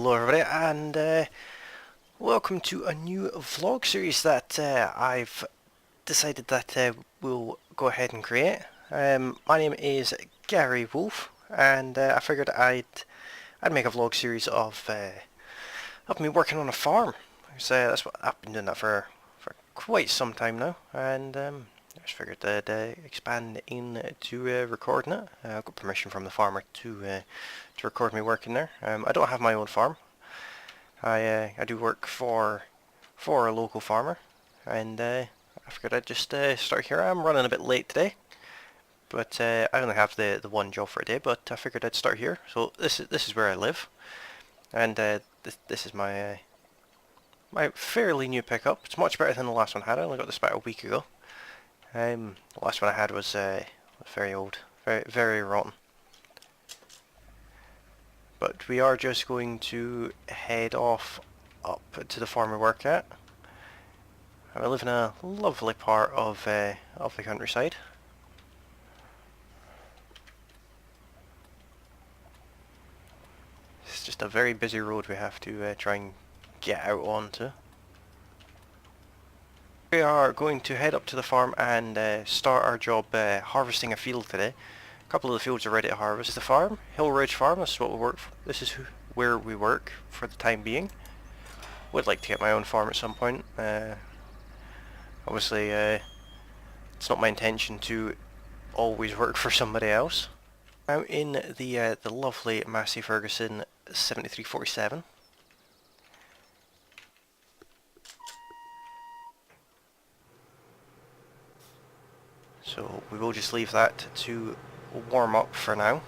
Hello everybody, and welcome to a new vlog series that I've decided that we'll go ahead and create. My name is Garry Wolfe, and I figured I'd make a vlog series of me working on a farm. So that's what I've been doing that for quite some time now, and I just figured I'd expand into recording it. I got permission from the farmer to record me working there. I don't have my own farm. I do work for a local farmer, and I figured I'd just start here. I'm running a bit late today, but I only have the one job for a day. But I figured I'd start here. So this is where I live, and this is my my fairly new pickup. It's much better than the last one I had. I only got this about a week ago. The last one I had was very old, very rotten. But we are just going to head off up to the farm we work at. I live in a lovely part of the countryside. It's just a very busy road we have to try and get out onto. We are going to head up to the farm and start our job harvesting a field today. A couple of the fields are ready to harvest. The farm, Hill Ridge Farm, this is what we work for. This is where we work for the time being. Would like to get my own farm at some point. Obviously, it's not my intention to always work for somebody else. Out in the lovely Massey Ferguson 7347. So we will just leave that to warm up for now.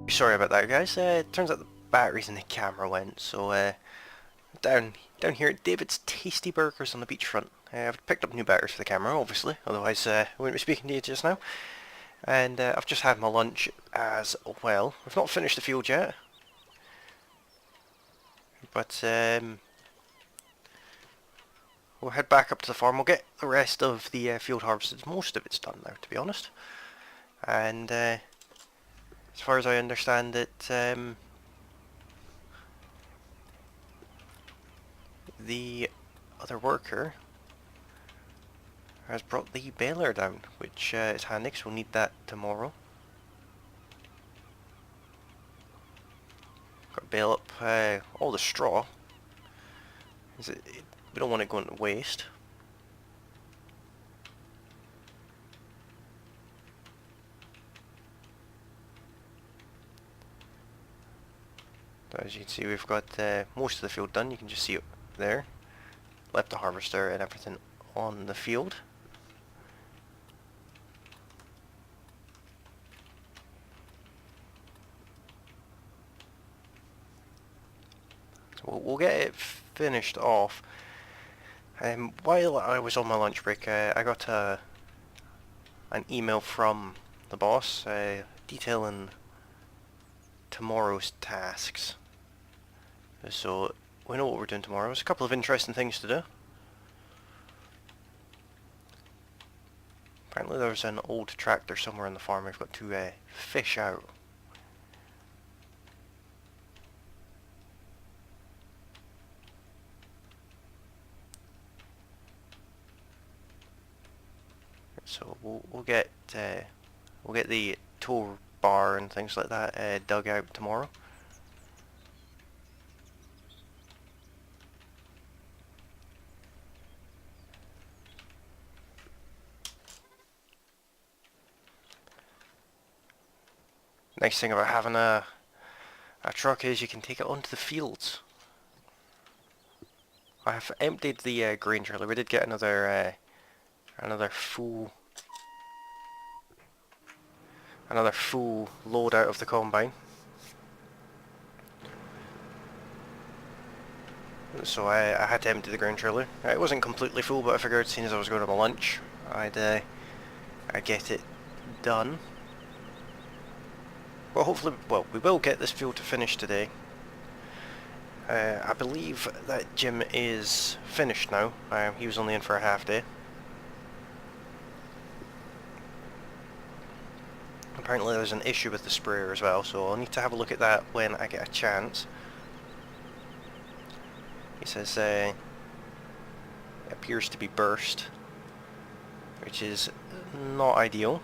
Sorry about that, guys. It turns out the batteries in the camera went, so down here at David's Tasty Burgers on the beachfront. I've picked up new batteries for the camera, obviously, otherwise I wouldn't be speaking to you just now. And I've just had my lunch as well. We've not finished the field yet, but we'll head back up to the farm. We'll get the rest of the field harvested. Most of it's done now, to be honest. And as far as I understand it, the other worker has brought the baler down, which is handy because we'll need that tomorrow. Got to bale up all the straw. We don't want it going to waste. So as you can see, we've got most of the field done. You can just see it there. Left the harvester and everything on the field. So we'll get it finished off. While I was on my lunch break, I got an email from the boss detailing tomorrow's tasks. So we know what we're doing tomorrow. There's a couple of interesting things to do. Apparently there's an old tractor somewhere on the farm we've got to fish out. So we'll get the tow bar and things like that dug out tomorrow. Nice thing about having a truck is you can take it onto the fields. I have emptied the grain trailer. We did get another full load out of the combine. So I had to empty the grain trailer. It wasn't completely full, but I figured, seeing as I was going to my lunch, I'd get it done. Well, hopefully, we will get this field to finish today. I believe that Jim is finished now. He was only in for a half day. Apparently there's an issue with the sprayer as well, so I'll need to have a look at that when I get a chance. He says it appears to be burst, which is not ideal.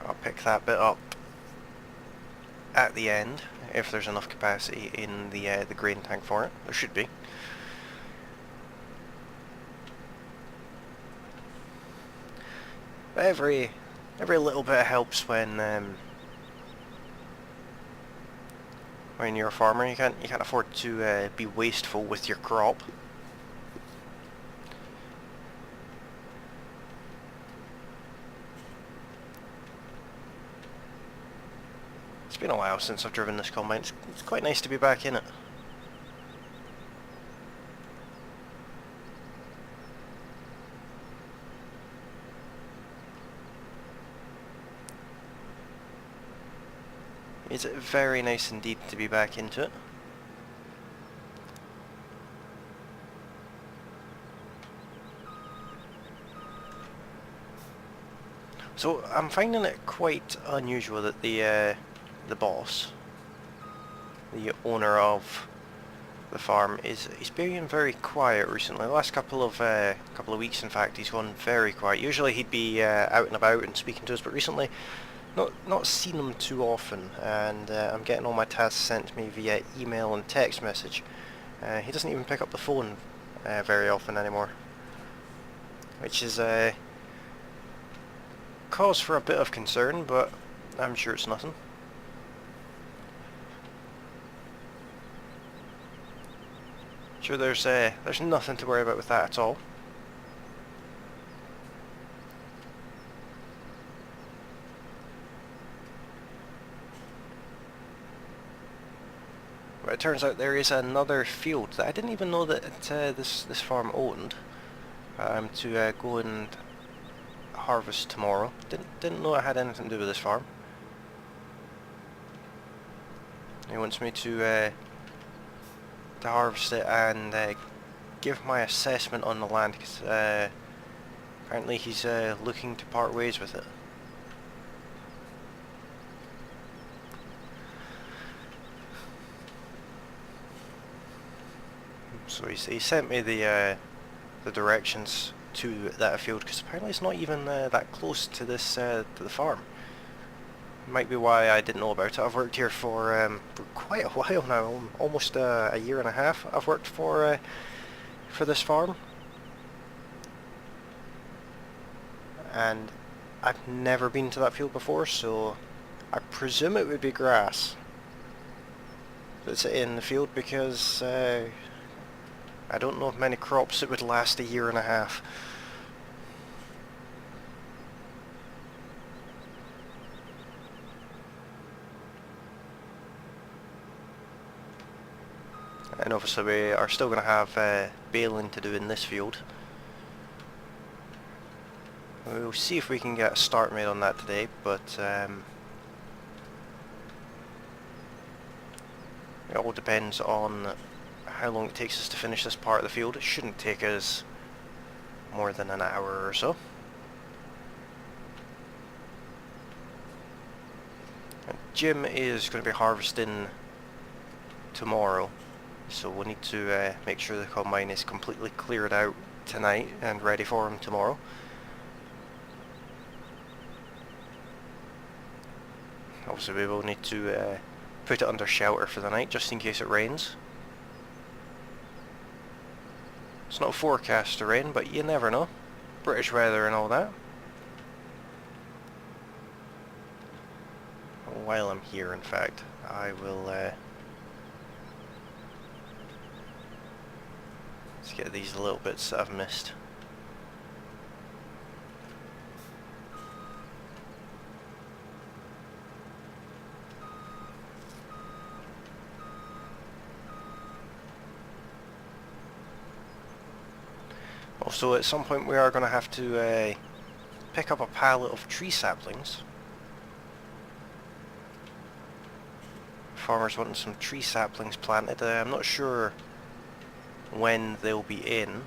I'll pick that bit up at the end if there's enough capacity in the grain tank for it. There should be. But every little bit helps when you're a farmer. You can't afford to be wasteful with your crop. It's been a while since I've driven this combine. It's quite nice to be back in it. It's very nice indeed to be back into it. So I'm finding it quite unusual that the boss, the owner of the farm, he's being very quiet recently. The last couple of weeks, in fact, he's gone very quiet. Usually he'd be out and about and speaking to us, but recently not seen him too often, and I'm getting all my tasks sent to me via email and text message. He doesn't even pick up the phone very often anymore, which is cause for a bit of concern, but I'm sure it's nothing. Sure, there's nothing to worry about with that at all. But it turns out there is another field that I didn't even know that this farm owned. to go and harvest tomorrow. Didn't know it had anything to do with this farm. He wants me to harvest it and give my assessment on the land, because apparently he's looking to part ways with it. So he sent me the directions to that field, because apparently it's not even that close to this to the farm. Might be why I didn't know about it. I've worked here for quite a while now, almost a year and a half. I've worked for this farm, and I've never been to that field before, so I presume it would be grass that's in the field, because I don't know of many crops that would last a year and a half. And obviously we are still going to have baling to do in this field. We'll see if we can get a start made on that today, but it all depends on how long it takes us to finish this part of the field. It shouldn't take us more than an hour or so. And Jim is going to be harvesting tomorrow, so we need to make sure the combine is completely cleared out tonight and ready for him tomorrow. Obviously we will need to put it under shelter for the night, just in case it rains. It's not forecast to rain, but you never know. British weather and all that. While I'm here, in fact, I will let's get these little bits that I've missed. Also, at some point we are going to have to pick up a pallet of tree saplings. Farmers wanting some tree saplings planted. I'm not sure when they'll be in.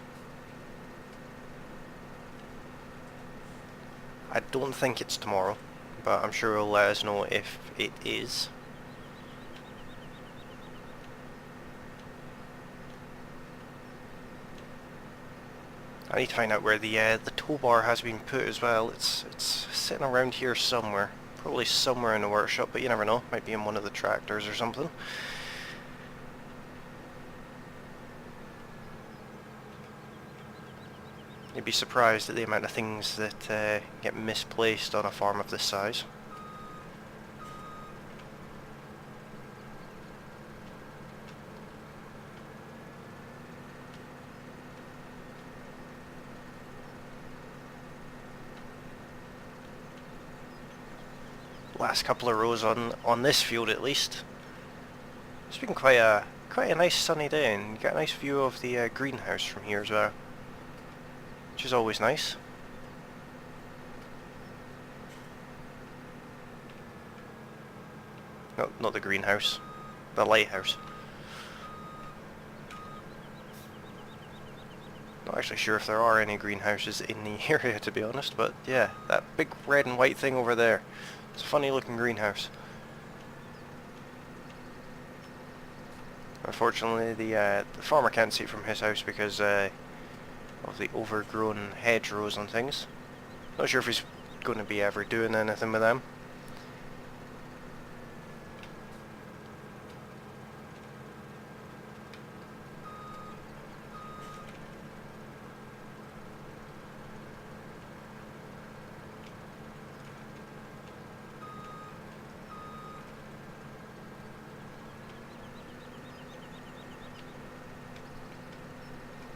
I don't think it's tomorrow, but I'm sure he'll let us know if it is. I need to find out where the tow bar has been put as well. It's sitting around here somewhere. Probably somewhere in the workshop, but you never know. Might be in one of the tractors or something. You'd be surprised at the amount of things that get misplaced on a farm of this size. Last couple of rows on this field at least. It's been quite a nice sunny day, and you get a nice view of the greenhouse from here as well, which is always nice. No, not the greenhouse, the lighthouse. Not actually sure if there are any greenhouses in the area, to be honest, but yeah, that big red and white thing over there. It's a funny looking greenhouse. Unfortunately, the farmer can't see it from his house because of the overgrown hedgerows and things. Not sure if he's going to be ever doing anything with them.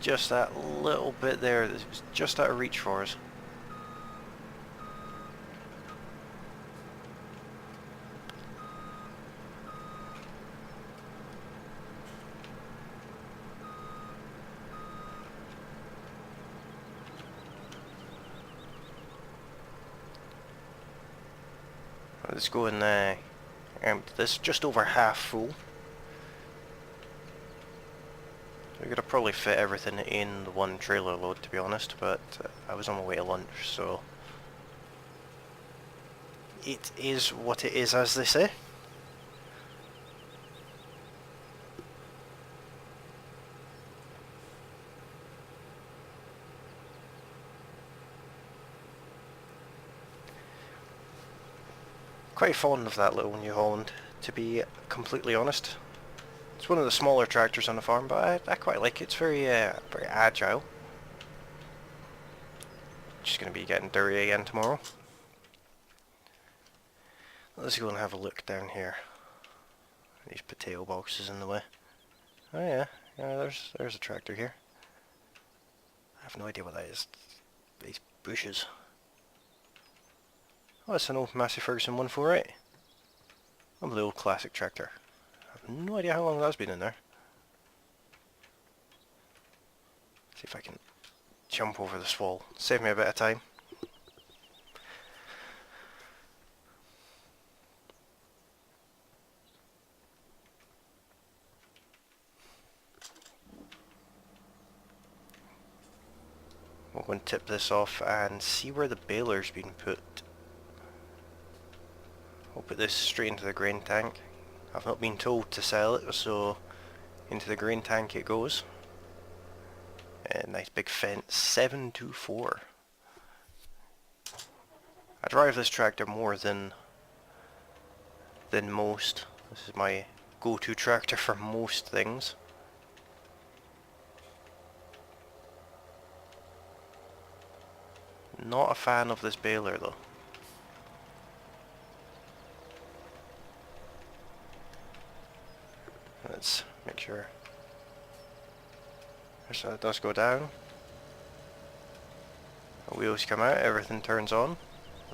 Just that little bit there that was just out of reach for us. Let's go and empty this just over half full. We're gonna probably fit everything in the one trailer load, to be honest, but I was on my way to lunch, so it is what it is, as they say. Quite fond of that little New Holland, to be completely honest. It's one of the smaller tractors on the farm, but I quite like it. It's very agile. Just going to be getting dirty again tomorrow. Let's go and have a look down here. These potato boxes in the way. Oh yeah, there's a tractor here. I have no idea what that is. These bushes. Oh, it's an old Massey Ferguson 148. A little classic tractor. I have no idea how long that's been in there. See if I can jump over this wall. Save me a bit of time. We'll go and tip this off and see where the baler's been put. I'll put this straight into the grain tank. I've not been told to sell it, so into the grain tank it goes. Nice big fence, 724. I drive this tractor more than most. This is my go-to tractor for most things. Not a fan of this baler though. Let's make sure. So it does go down. The wheels come out, everything turns on.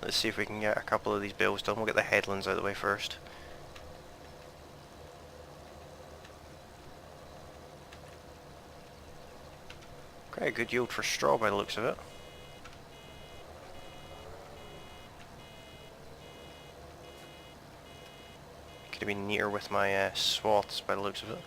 Let's see if we can get a couple of these bales done. We'll get the headlands out of the way first. Quite a good yield for straw by the looks of it. Could have been neater with my swaths by the looks of it.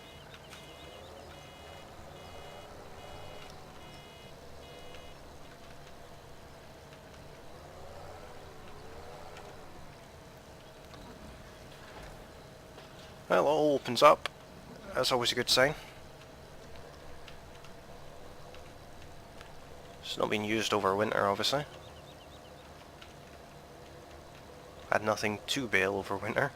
Well, it all opens up. That's always a good sign. It's not been used over winter, obviously. Had nothing to bale over winter.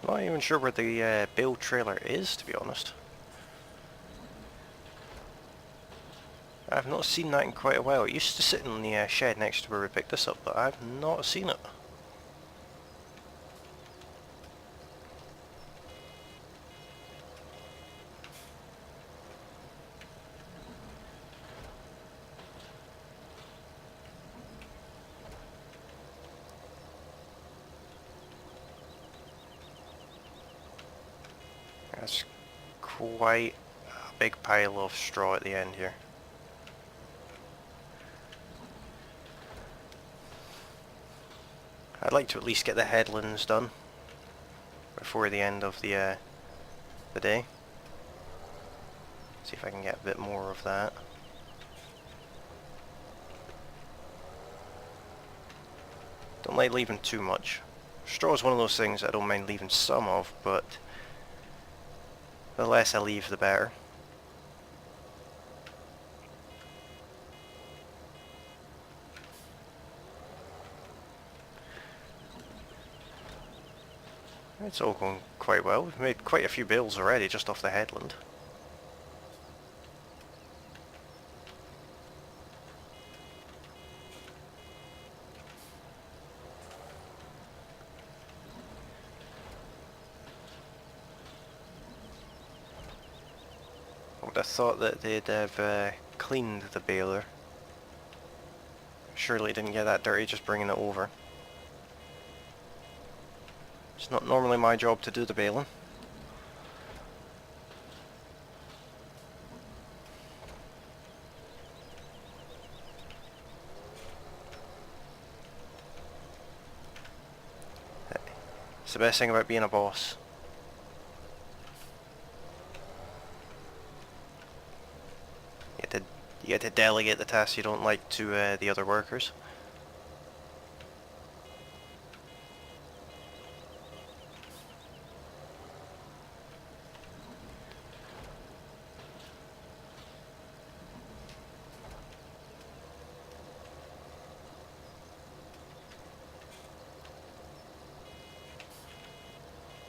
Not even sure where the bale trailer is, to be honest. I've not seen that in quite a while. It used to sit in the shed next to where we picked this up, but I've not seen it. That's quite a big pile of straw at the end here. I'd like to at least get the headlands done before the end of the day. See if I can get a bit more of that. Don't like leaving too much. Straw is one of those things I don't mind leaving some of, but the less I leave, the better. It's all going quite well. We've made quite a few bales already just off the headland. would have thought that they'd have cleaned the baler. Surely didn't get that dirty just bringing it over. It's not normally my job to do the baling. It's the best thing about being a boss. You get to delegate the tasks you don't like to the other workers.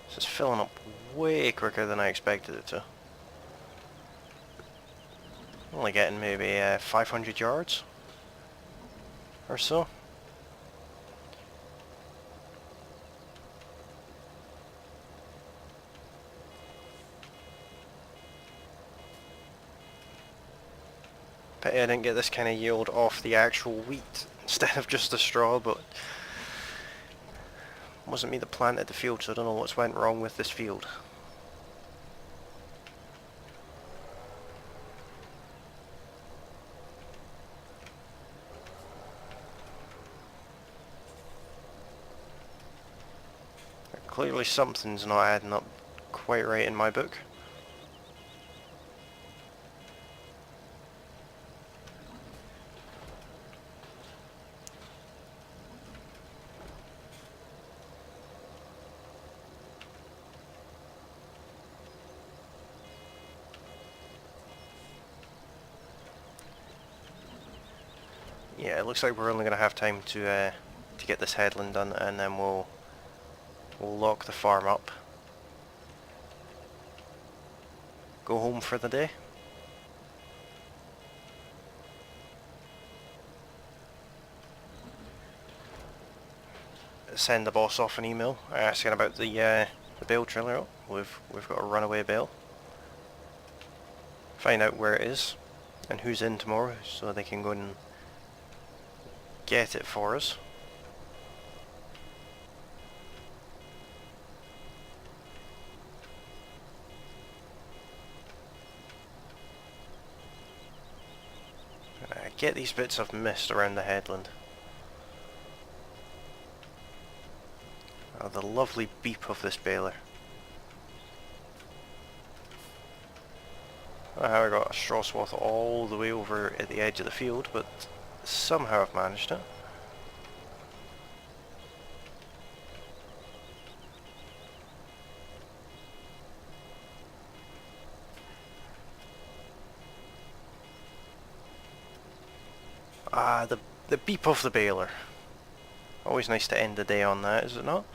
This is filling up way quicker than I expected it to. Only getting maybe 500 yards or so. Pity I didn't get this kind of yield off the actual wheat instead of just the straw, but it wasn't me that planted the field, so I don't know what's went wrong with this field. Clearly something's not adding up quite right in my book. Yeah, it looks like we're only going to have time to get this headland done, and then we'll lock the farm up. Go home for the day. Send the boss off an email asking about the bale trailer. Oh, we've got a runaway bale. Find out where it is and who's in tomorrow, so they can go and get it for us. Get these bits of mist around the headland. Oh, the lovely beep of this baler. I got a straw swath all the way over at the edge of the field, but somehow I've managed it. Ah, the beep of the baler. Always nice to end the day on that, is it not?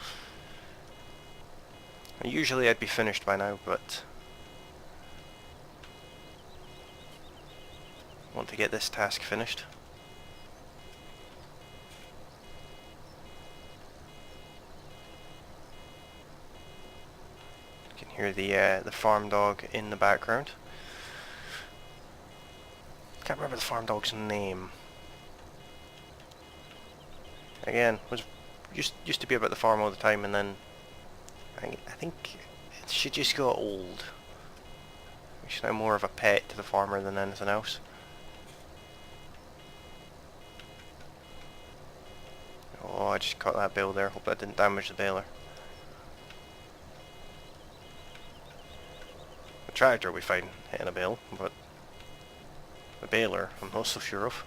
Usually I'd be finished by now, but I want to get this task finished. You can hear the farm dog in the background. Can't remember the farm dog's name. Again, used to be about the farm all the time, and then I think she just got old. She's now more of a pet to the farmer than anything else. Oh, I just caught that bale there. Hope that didn't damage the baler. The tractor we find hitting a bale, but the baler I'm not so sure of.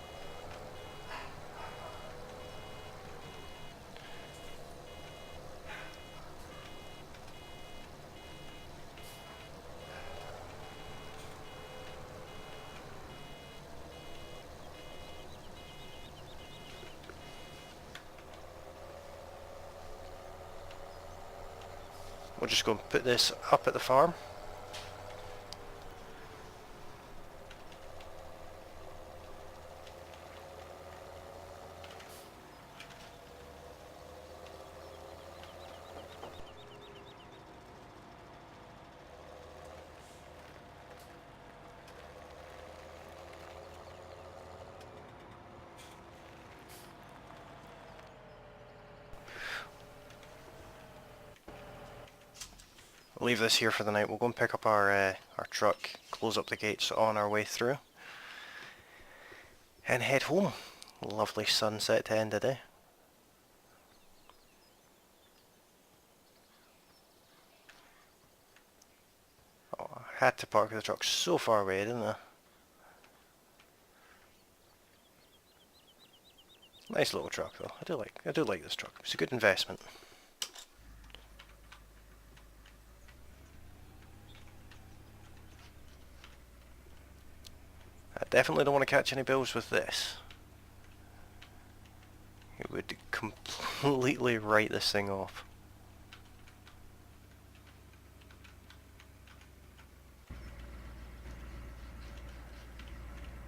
We'll just go and put this up at the farm. leave this here for the night. We'll go and pick up our truck, close up the gates on our way through, and head home. Lovely sunset to end the day. Oh, I had to park the truck so far away, didn't I? Nice little truck though. I do like this truck. It's a good investment. I definitely don't want to catch any bills with this. It would completely write this thing off.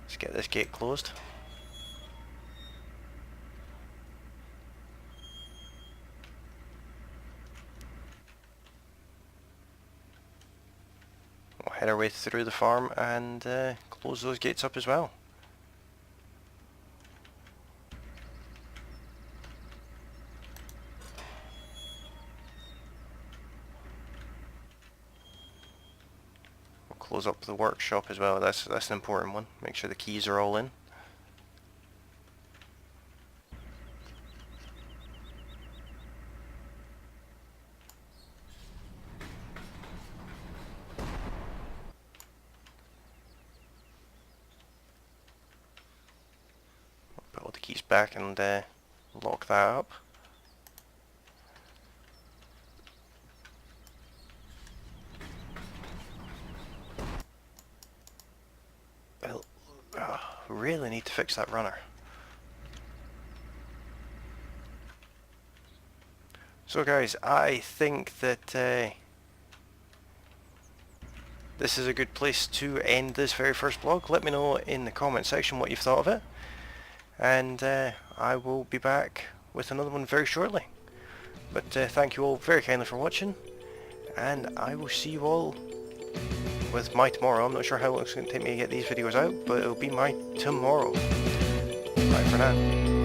Let's get this gate closed. We'll head our way through the farm and close those gates up as well. We'll close up the workshop as well. That's an important one. Make sure the keys are all in. Put all the keys back and lock that up. Well, really need to fix that runner. So guys, I think that this is a good place to end this very first vlog. Let me know in the comment section what you've thought of it, and I will be back with another one very shortly. But thank you all very kindly for watching, and I will see you all with my tomorrow. I'm not sure how long it's going to take me to get these videos out, but it'll be my tomorrow. Bye for now.